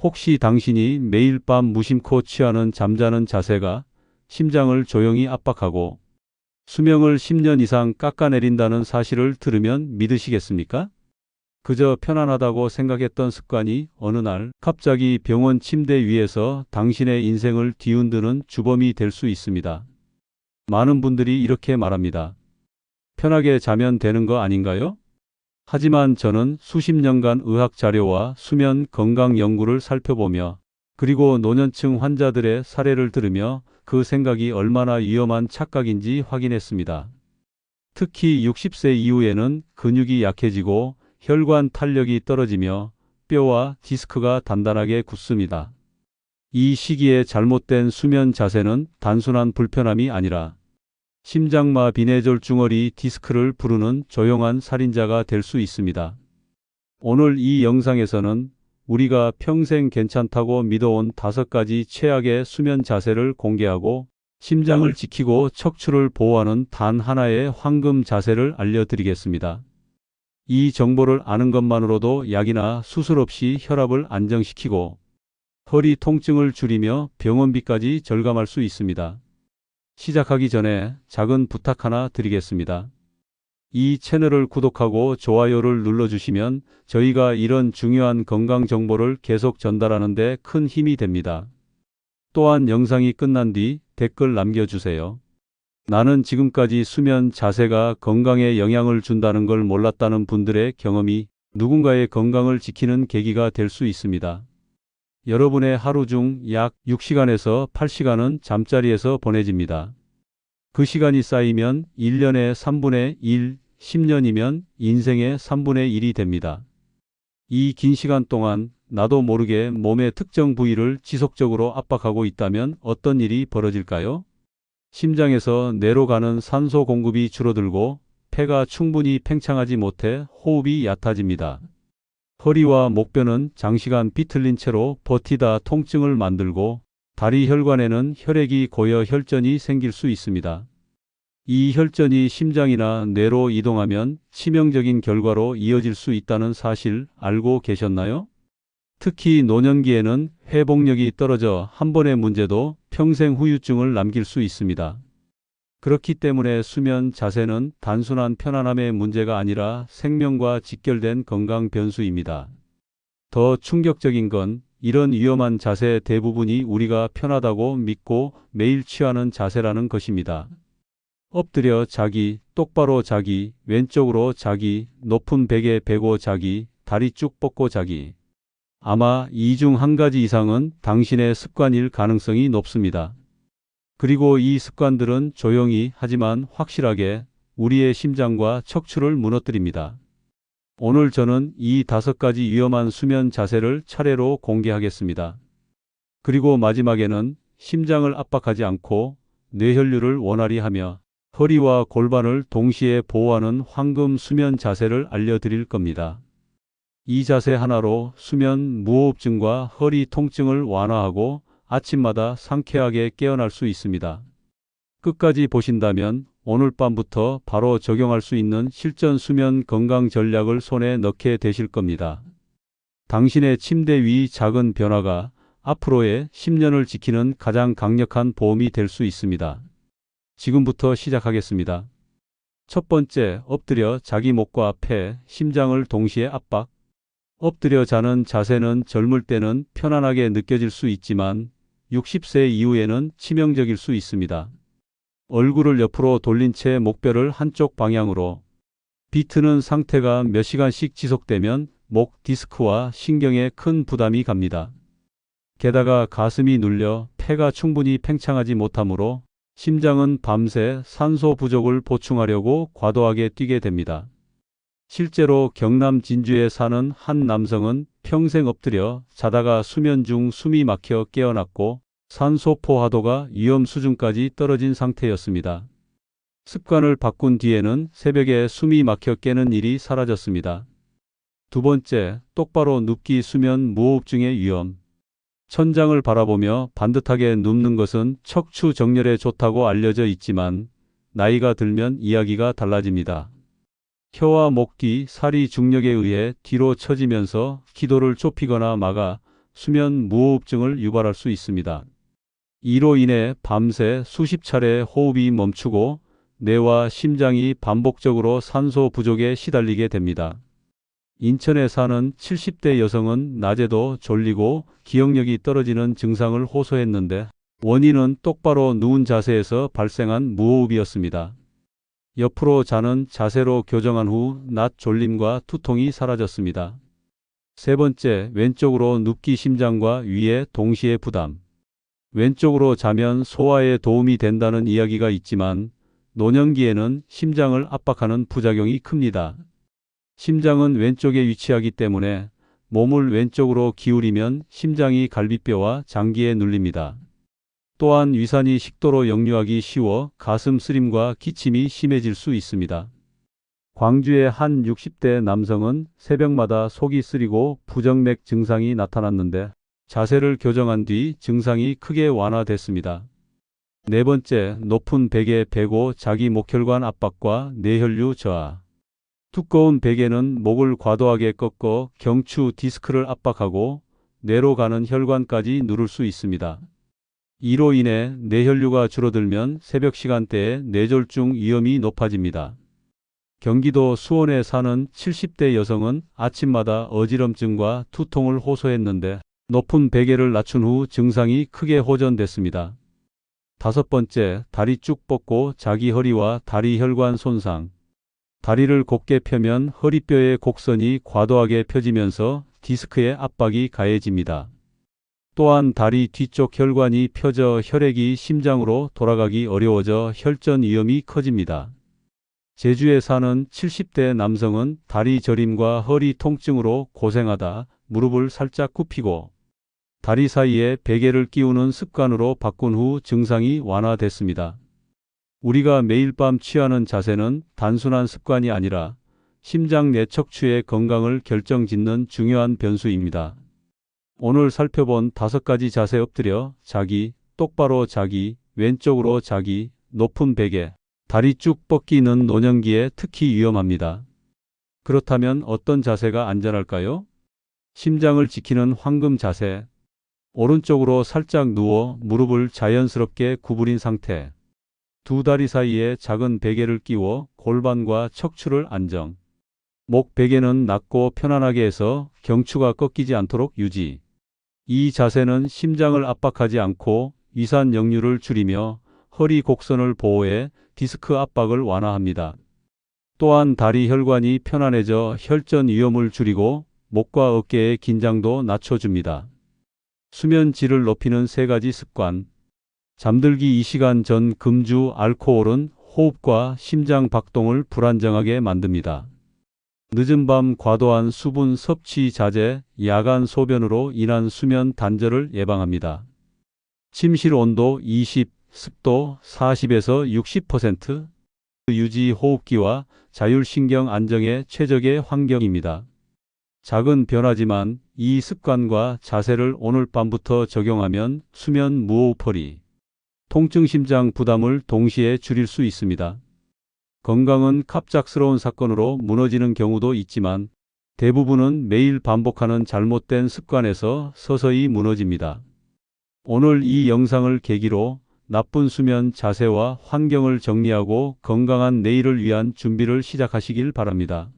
혹시 당신이 매일 밤 무심코 취하는 잠자는 자세가 심장을 조용히 압박하고 수명을 10년 이상 깎아내린다는 사실을 들으면 믿으시겠습니까? 그저 편안하다고 생각했던 습관이 어느 날 갑자기 병원 침대 위에서 당신의 인생을 뒤흔드는 주범이 될 수 있습니다. 많은 분들이 이렇게 말합니다. 편하게 자면 되는 거 아닌가요? 하지만 저는 수십 년간 의학 자료와 수면 건강 연구를 살펴보며 그리고 노년층 환자들의 사례를 들으며 그 생각이 얼마나 위험한 착각인지 확인했습니다. 특히 60세 이후에는 근육이 약해지고 혈관 탄력이 떨어지며 뼈와 디스크가 단단하게 굳습니다. 이 시기에 잘못된 수면 자세는 단순한 불편함이 아니라 심장마 비뇌졸 중얼이 디스크를 부르는 조용한 살인자가 될 수 있습니다. 오늘 이 영상에서는 우리가 평생 괜찮다고 믿어온 5가지 최악의 수면 자세를 공개하고 심장을 지키고 척추를 보호하는 단 하나의 황금 자세를 알려드리겠습니다. 이 정보를 아는 것만으로도 약이나 수술 없이 혈압을 안정시키고 허리 통증을 줄이며 병원비까지 절감할 수 있습니다. 시작하기 전에 작은 부탁 하나 드리겠습니다. 이 채널을 구독하고 좋아요를 눌러주시면 저희가 이런 중요한 건강 정보를 계속 전달하는 데 큰 힘이 됩니다. 또한 영상이 끝난 뒤 댓글 남겨주세요. 나는 지금까지 수면 자세가 건강에 영향을 준다는 걸 몰랐다는 분들의 경험이 누군가의 건강을 지키는 계기가 될 수 있습니다. 여러분의 하루 중 약 6시간에서 8시간은 잠자리에서 보내집니다. 그 시간이 쌓이면 1년의 3분의 1, 10년이면 인생의 3분의 1이 됩니다. 이 긴 시간 동안 나도 모르게 몸의 특정 부위를 지속적으로 압박하고 있다면 어떤 일이 벌어질까요? 심장에서 뇌로 가는 산소 공급이 줄어들고 폐가 충분히 팽창하지 못해 호흡이 얕아집니다. 허리와 목뼈는 장시간 비틀린 채로 버티다 통증을 만들고 다리 혈관에는 혈액이 고여 혈전이 생길 수 있습니다. 이 혈전이 심장이나 뇌로 이동하면 치명적인 결과로 이어질 수 있다는 사실 알고 계셨나요? 특히 노년기에는 회복력이 떨어져 한 번의 문제도 평생 후유증을 남길 수 있습니다. 그렇기 때문에 수면 자세는 단순한 편안함의 문제가 아니라 생명과 직결된 건강 변수입니다. 더 충격적인 건 이런 위험한 자세 대부분이 우리가 편하다고 믿고 매일 취하는 자세라는 것입니다. 엎드려 자기, 똑바로 자기, 왼쪽으로 자기, 높은 베개 베고 자기, 다리 쭉 뻗고 자기. 아마 이 중 한 가지 이상은 당신의 습관일 가능성이 높습니다. 그리고 이 습관들은 조용히 하지만 확실하게 우리의 심장과 척추를 무너뜨립니다. 오늘 저는 이 5가지 위험한 수면 자세를 차례로 공개하겠습니다. 그리고 마지막에는 심장을 압박하지 않고 뇌혈류를 원활히 하며 허리와 골반을 동시에 보호하는 황금 수면 자세를 알려드릴 겁니다. 이 자세 하나로 수면 무호흡증과 허리 통증을 완화하고 아침마다 상쾌하게 깨어날 수 있습니다. 끝까지 보신다면 오늘 밤부터 바로 적용할 수 있는 실전 수면 건강 전략을 손에 넣게 되실 겁니다. 당신의 침대 위 작은 변화가 앞으로의 10년을 지키는 가장 강력한 보험이 될 수 있습니다. 지금부터 시작하겠습니다. 첫 번째, 엎드려 자기 목과 폐, 심장을 동시에 압박. 엎드려 자는 자세는 젊을 때는 편안하게 느껴질 수 있지만 60세 이후에는 치명적일 수 있습니다. 얼굴을 옆으로 돌린 채 목뼈를 한쪽 방향으로 비트는 상태가 몇 시간씩 지속되면 목 디스크와 신경에 큰 부담이 갑니다. 게다가 가슴이 눌려 폐가 충분히 팽창하지 못하므로 심장은 밤새 산소 부족을 보충하려고 과도하게 뛰게 됩니다. 실제로 경남 진주에 사는 한 남성은 평생 엎드려 자다가 수면 중 숨이 막혀 깨어났고 산소 포화도가 위험 수준까지 떨어진 상태였습니다. 습관을 바꾼 뒤에는 새벽에 숨이 막혀 깨는 일이 사라졌습니다. 두 번째, 똑바로 눕기 수면 무호흡증의 위험. 천장을 바라보며 반듯하게 눕는 것은 척추 정렬에 좋다고 알려져 있지만 나이가 들면 이야기가 달라집니다. 혀와 목 뒤 살이 중력에 의해 뒤로 처지면서 기도를 좁히거나 막아 수면 무호흡증을 유발할 수 있습니다. 이로 인해 밤새 수십 차례 호흡이 멈추고 뇌와 심장이 반복적으로 산소 부족에 시달리게 됩니다. 인천에 사는 70대 여성은 낮에도 졸리고 기억력이 떨어지는 증상을 호소했는데 원인은 똑바로 누운 자세에서 발생한 무호흡이었습니다. 옆으로 자는 자세로 교정한 후 낮 졸림과 두통이 사라졌습니다. 세 번째, 왼쪽으로 눕기 심장과 위에 동시에 부담. 왼쪽으로 자면 소화에 도움이 된다는 이야기가 있지만 노년기에는 심장을 압박하는 부작용이 큽니다. 심장은 왼쪽에 위치하기 때문에 몸을 왼쪽으로 기울이면 심장이 갈비뼈와 장기에 눌립니다. 또한 위산이 식도로 역류하기 쉬워 가슴 쓰림과 기침이 심해질 수 있습니다. 광주의 한 60대 남성은 새벽마다 속이 쓰리고 부정맥 증상이 나타났는데 자세를 교정한 뒤 증상이 크게 완화됐습니다. 네 번째, 높은 베개 베고 자기 목혈관 압박과 뇌혈류 저하. 두꺼운 베개는 목을 과도하게 꺾어 경추 디스크를 압박하고 뇌로 가는 혈관까지 누를 수 있습니다. 이로 인해 뇌혈류가 줄어들면 새벽 시간대에 뇌졸중 위험이 높아집니다. 경기도 수원에 사는 70대 여성은 아침마다 어지럼증과 두통을 호소했는데 높은 베개를 낮춘 후 증상이 크게 호전됐습니다. 다섯 번째, 다리 쭉 뻗고 자기 허리와 다리 혈관 손상. 다리를 곧게 펴면 허리뼈의 곡선이 과도하게 펴지면서 디스크의 압박이 가해집니다. 또한 다리 뒤쪽 혈관이 펴져 혈액이 심장으로 돌아가기 어려워져 혈전 위험이 커집니다. 제주에 사는 70대 남성은 다리 저림과 허리 통증으로 고생하다 무릎을 살짝 굽히고 다리 사이에 베개를 끼우는 습관으로 바꾼 후 증상이 완화됐습니다. 우리가 매일 밤 취하는 자세는 단순한 습관이 아니라 심장 내 척추의 건강을 결정짓는 중요한 변수입니다. 오늘 살펴본 5가지 자세 엎드려 자기, 똑바로 자기, 왼쪽으로 자기, 높은 베개, 다리 쭉 뻗기는 노년기에 특히 위험합니다. 그렇다면 어떤 자세가 안전할까요? 심장을 지키는 황금 자세. 오른쪽으로 살짝 누워 무릎을 자연스럽게 구부린 상태. 두 다리 사이에 작은 베개를 끼워 골반과 척추를 안정. 목 베개는 낮고 편안하게 해서 경추가 꺾이지 않도록 유지. 이 자세는 심장을 압박하지 않고 위산 역류를 줄이며 허리 곡선을 보호해 디스크 압박을 완화합니다. 또한 다리 혈관이 편안해져 혈전 위험을 줄이고 목과 어깨의 긴장도 낮춰줍니다. 수면 질을 높이는 3가지 습관. 잠들기 2시간 전 금주 알코올은 호흡과 심장 박동을 불안정하게 만듭니다. 늦은 밤 과도한 수분 섭취 자제, 야간 소변으로 인한 수면 단절을 예방합니다. 침실 온도 20, 습도 40에서 60% 유지 호흡기와 자율신경 안정에 최적의 환경입니다. 작은 변화지만 이 습관과 자세를 오늘 밤부터 적용하면 수면 무호흡, 통증 심장 부담을 동시에 줄일 수 있습니다. 건강은 갑작스러운 사건으로 무너지는 경우도 있지만 대부분은 매일 반복하는 잘못된 습관에서 서서히 무너집니다. 오늘 이 영상을 계기로 나쁜 수면 자세와 환경을 정리하고 건강한 내일을 위한 준비를 시작하시길 바랍니다.